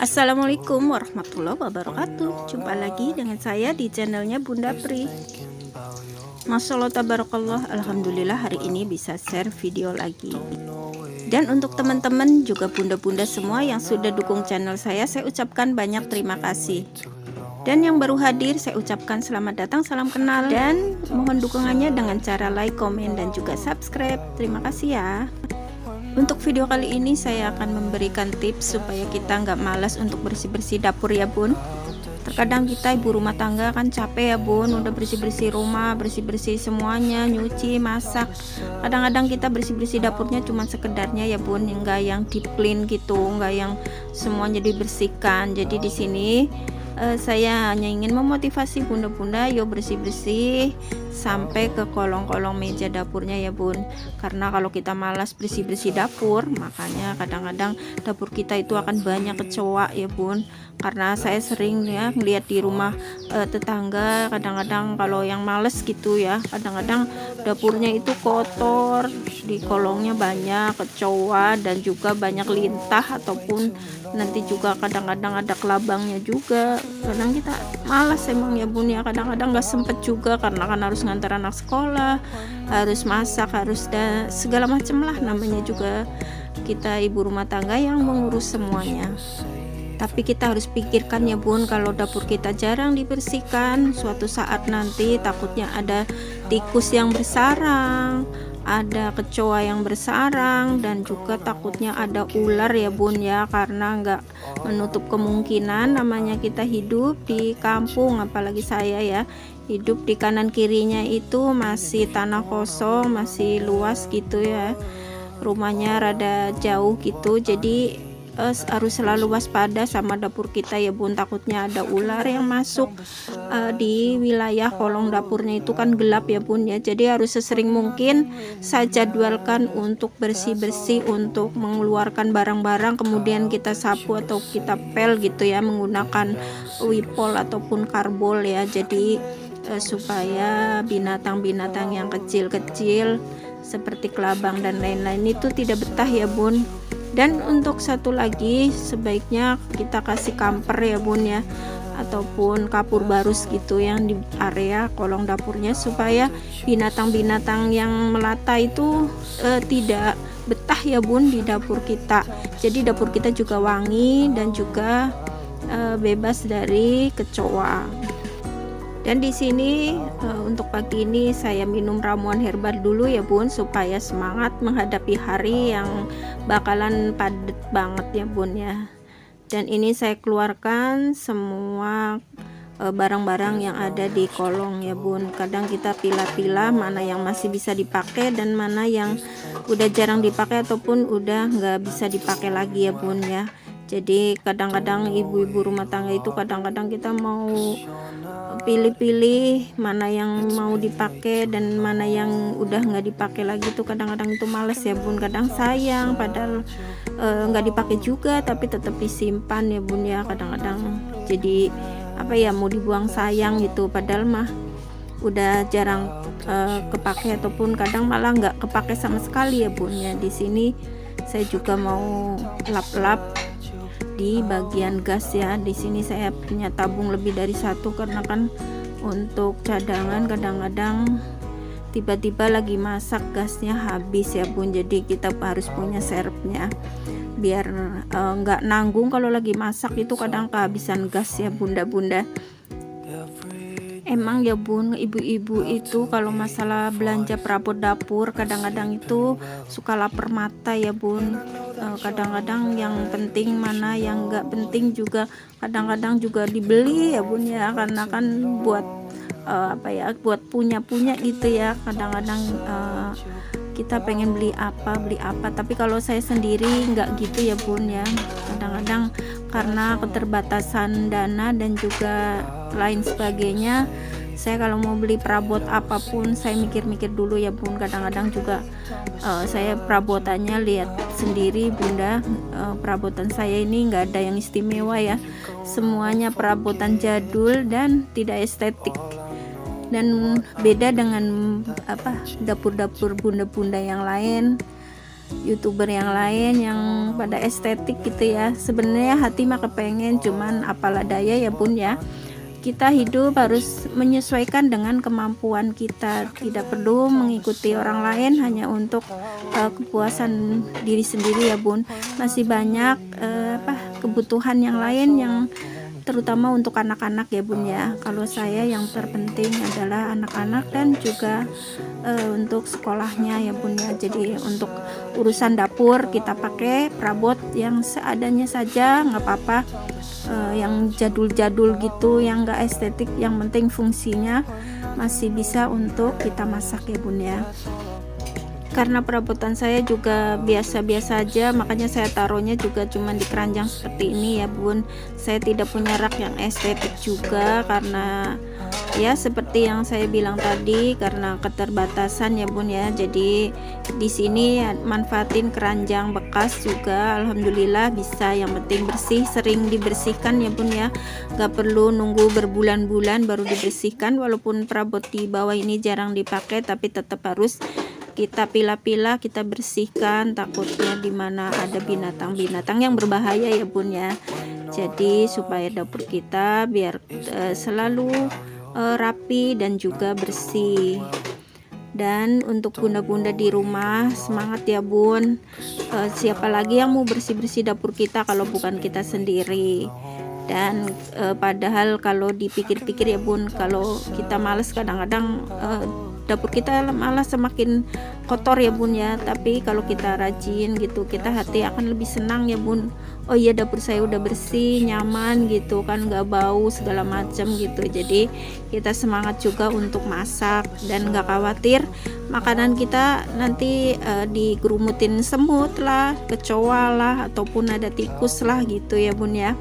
Assalamualaikum warahmatullahi wabarakatuh. Jumpa lagi dengan saya di channelnya Bunda Pri. Masya Allah tabarakallah, alhamdulillah hari ini bisa share video lagi. Dan untuk teman-teman juga bunda-bunda semua yang sudah dukung channel saya ucapkan banyak terima kasih. Dan yang baru hadir saya ucapkan selamat datang, salam kenal, dan mohon dukungannya dengan cara like, komen, dan juga subscribe. Terima kasih ya. Untuk video kali ini saya akan memberikan tips supaya kita nggak malas untuk bersih-bersih dapur ya bun. Terkadang kita ibu rumah tangga kan capek ya bun, udah bersih-bersih rumah, bersih-bersih semuanya, nyuci, masak. Kadang-kadang kita bersih-bersih dapurnya cuma sekedarnya ya bun, nggak yang deep clean gitu, nggak yang semuanya dibersihkan. Jadi di sini saya hanya ingin memotivasi bunda-bunda, yuk bersih-bersih sampai ke kolong-kolong meja dapurnya ya bun. Karena kalau kita malas bersih-bersih dapur, makanya kadang-kadang dapur kita itu akan banyak kecoa ya bun. Karena saya sering ya melihat di rumah tetangga, kadang-kadang kalau yang males gitu ya, kadang-kadang dapurnya itu kotor, di kolongnya banyak kecoa dan juga banyak lintah, ataupun nanti juga kadang-kadang ada kelabangnya juga. Kadang kita malas emang ya bun ya, kadang-kadang nggak sempet juga karena kan harus ngantar anak sekolah, harus masak, harus segala macam lah, namanya juga kita ibu rumah tangga yang mengurus semuanya. Tapi kita harus pikirkan ya bun, kalau dapur kita jarang dibersihkan, suatu saat nanti takutnya ada tikus yang bersarang, ada kecoa yang bersarang, dan juga takutnya ada ular ya bun ya. Karena nggak menutup kemungkinan, namanya kita hidup di kampung, apalagi saya ya hidup di kanan kirinya itu masih tanah kosong, masih luas gitu ya, rumahnya rada jauh gitu. Jadi harus selalu waspada sama dapur kita ya bun, takutnya ada ular yang masuk di wilayah kolong dapurnya itu kan gelap ya bun ya. Jadi harus sesering mungkin saya jadwalkan untuk bersih-bersih, untuk mengeluarkan barang-barang, kemudian kita sapu atau kita pel gitu ya, menggunakan wipol ataupun karbol ya. Jadi supaya binatang-binatang yang kecil-kecil seperti kelabang dan lain-lain itu tidak betah ya bun. Dan untuk satu lagi, sebaiknya kita kasih kamper ya bun ya, ataupun kapur barus gitu yang di area kolong dapurnya, supaya binatang-binatang yang melata itu tidak betah ya bun di dapur kita. Jadi dapur kita juga wangi dan juga bebas dari kecoa. Dan di sini untuk pagi ini saya minum ramuan herbal dulu ya bun, supaya semangat menghadapi hari yang bakalan padat banget ya bun ya. Dan ini saya keluarkan semua barang-barang yang ada di kolong ya bun. Kadang kita pilah-pilah mana yang masih bisa dipakai dan mana yang udah jarang dipakai ataupun udah nggak bisa dipakai lagi ya bun ya. Jadi kadang-kadang ibu-ibu rumah tangga itu kadang-kadang kita mau pilih-pilih mana yang mau dipakai dan mana yang udah nggak dipakai lagi tuh, kadang-kadang itu males ya bun. Kadang sayang padahal nggak dipakai juga tapi tetap disimpan ya bun ya. Kadang-kadang jadi apa ya, mau dibuang sayang gitu, padahal mah udah jarang kepake ataupun kadang malah nggak kepake sama sekali ya bun ya. Di sini saya juga mau lap-lap di bagian gas ya. Di sini saya punya tabung lebih dari satu, karena kan untuk cadangan kadang-kadang tiba-tiba lagi masak gasnya habis ya bun. Jadi kita harus punya serepnya biar nggak nanggung kalau lagi masak itu kadang kehabisan gas ya bunda-bunda. Emang ya bun, ibu-ibu itu kalau masalah belanja perabot dapur kadang-kadang itu suka lapar mata ya bun. Kadang-kadang yang penting mana yang nggak penting juga kadang-kadang juga dibeli ya bun ya, karena kan buat apa ya, buat punya gitu ya. Kadang-kadang kita pengen beli apa tapi kalau saya sendiri nggak gitu ya bun ya. Kadang-kadang karena keterbatasan dana dan juga lain sebagainya, saya kalau mau beli perabot apapun saya mikir-mikir dulu ya bun. Kadang-kadang juga saya perabotannya lihat sendiri bunda, perabotan saya ini nggak ada yang istimewa ya, semuanya perabotan jadul dan tidak estetik. Dan beda dengan apa dapur-dapur bunda-bunda yang lain, YouTuber yang lain yang pada estetik gitu ya. Sebenarnya hati mah kepengen, cuman apalah daya ya bun ya. Kita hidup harus menyesuaikan dengan kemampuan kita, tidak perlu mengikuti orang lain hanya untuk kepuasan diri sendiri ya bun. Masih banyak kebutuhan yang lain yang terutama untuk anak-anak ya bun ya. Kalau saya yang terpenting adalah anak-anak dan juga untuk sekolahnya ya bun ya. Jadi untuk urusan dapur kita pakai perabot yang seadanya saja, nggak apa-apa. Yang jadul-jadul gitu, yang enggak estetik, yang penting fungsinya masih bisa untuk kita masak ya bun ya. Karena perabotan saya juga biasa-biasa aja, makanya saya taruhnya juga cuma di keranjang seperti ini ya bun. Saya tidak punya rak yang estetik juga, karena ya seperti yang saya bilang tadi, karena keterbatasan ya bun ya. Jadi di sini manfaatin keranjang bekas juga, alhamdulillah bisa. Yang penting bersih, sering dibersihkan ya bun ya, gak perlu nunggu berbulan-bulan baru dibersihkan. Walaupun perabot di bawah ini jarang dipakai, tapi tetap harus kita pilah-pilah, kita bersihkan, takutnya dimana ada binatang-binatang yang berbahaya ya bun ya. Jadi supaya dapur kita biar selalu rapi dan juga bersih. Dan untuk bunda-bunda di rumah, semangat ya bun. Siapa lagi yang mau bersih-bersih dapur kita kalau bukan kita sendiri. Dan padahal kalau dipikir-pikir ya bun, kalau kita males kadang-kadang dapur kita malah semakin kotor ya bun ya. Tapi kalau kita rajin gitu, kita hati akan lebih senang ya bun. Oh iya, dapur saya udah bersih, nyaman gitu kan, nggak bau segala macam gitu. Jadi kita semangat juga untuk masak dan nggak khawatir makanan kita nanti digerumutin semut lah, kecoa lah, ataupun ada tikus lah gitu ya bun ya.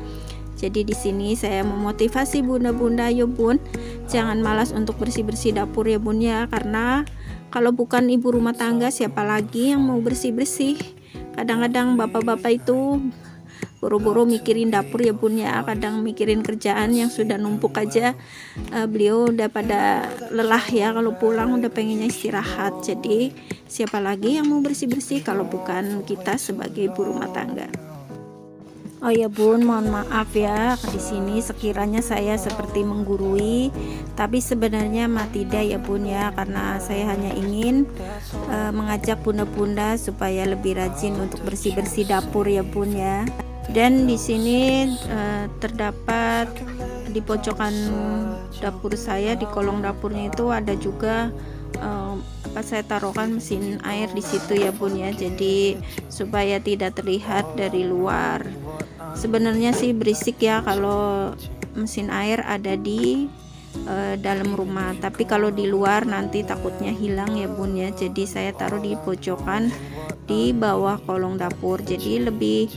Jadi di sini saya memotivasi bunda-bunda, yo bun, jangan malas untuk bersih-bersih dapur ya bun ya, karena kalau bukan ibu rumah tangga siapa lagi yang mau bersih-bersih. Kadang-kadang bapak-bapak itu buru-buru mikirin dapur ya bun ya, kadang mikirin kerjaan yang sudah numpuk aja. Beliau udah pada lelah ya, kalau pulang udah pengennya istirahat. Jadi siapa lagi yang mau bersih-bersih kalau bukan kita sebagai ibu rumah tangga. Oh ya bun, mohon maaf ya di sini sekiranya saya seperti menggurui, tapi sebenarnya mah tidak ya bun ya, karena saya hanya ingin mengajak bunda-bunda supaya lebih rajin untuk bersih-bersih dapur ya bun ya. Dan di sini terdapat di pojokan dapur saya, di kolong dapurnya itu ada juga saya taruhkan mesin air di situ ya bun ya. Jadi supaya tidak terlihat dari luar. Sebenarnya sih berisik ya kalau mesin air ada di dalam rumah, tapi kalau di luar nanti takutnya hilang ya bun ya. Jadi saya taruh di pojokan di bawah kolong dapur, jadi lebih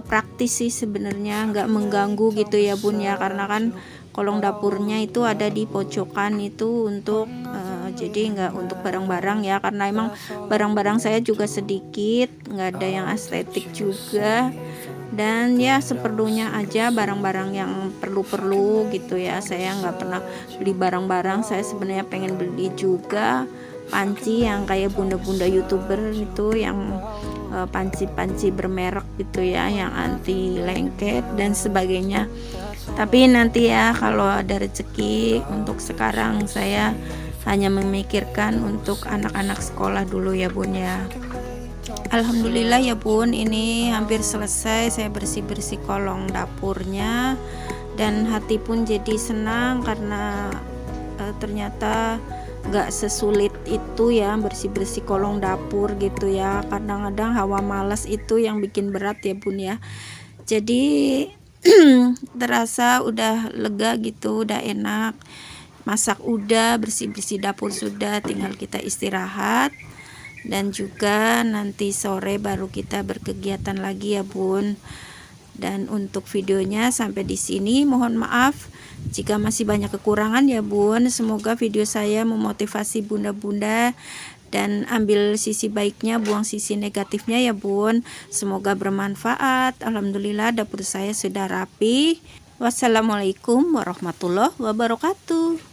praktis sih sebenarnya, nggak mengganggu gitu ya bun ya, karena kan kolong dapurnya itu ada di pojokan itu untuk jadi nggak untuk barang-barang ya, karena emang barang-barang saya juga sedikit, nggak ada yang estetik juga. Dan ya seperlunya aja, barang-barang yang perlu-perlu gitu ya. Saya nggak pernah beli barang-barang, saya sebenarnya pengen beli juga panci yang kayak bunda-bunda YouTuber itu, yang panci-panci bermerek gitu ya, yang anti lengket dan sebagainya. Tapi nanti ya kalau ada rezeki, untuk sekarang saya hanya memikirkan untuk anak-anak sekolah dulu ya bun ya. Alhamdulillah ya bun, ini hampir selesai saya bersih-bersih kolong dapurnya, dan hati pun jadi senang karena ternyata gak sesulit itu ya bersih-bersih kolong dapur gitu ya. Kadang-kadang hawa malas itu yang bikin berat ya bun ya. Jadi terasa udah lega gitu, udah enak, masak udah, bersih-bersih dapur sudah, tinggal kita istirahat. Dan juga nanti sore baru kita berkegiatan lagi ya bun. Dan untuk videonya sampai di sini, mohon maaf jika masih banyak kekurangan ya bun. Semoga video saya memotivasi bunda-bunda dan ambil sisi baiknya, buang sisi negatifnya ya bun. Semoga bermanfaat. Alhamdulillah dapur saya sudah rapi. Wassalamualaikum warahmatullahi wabarakatuh.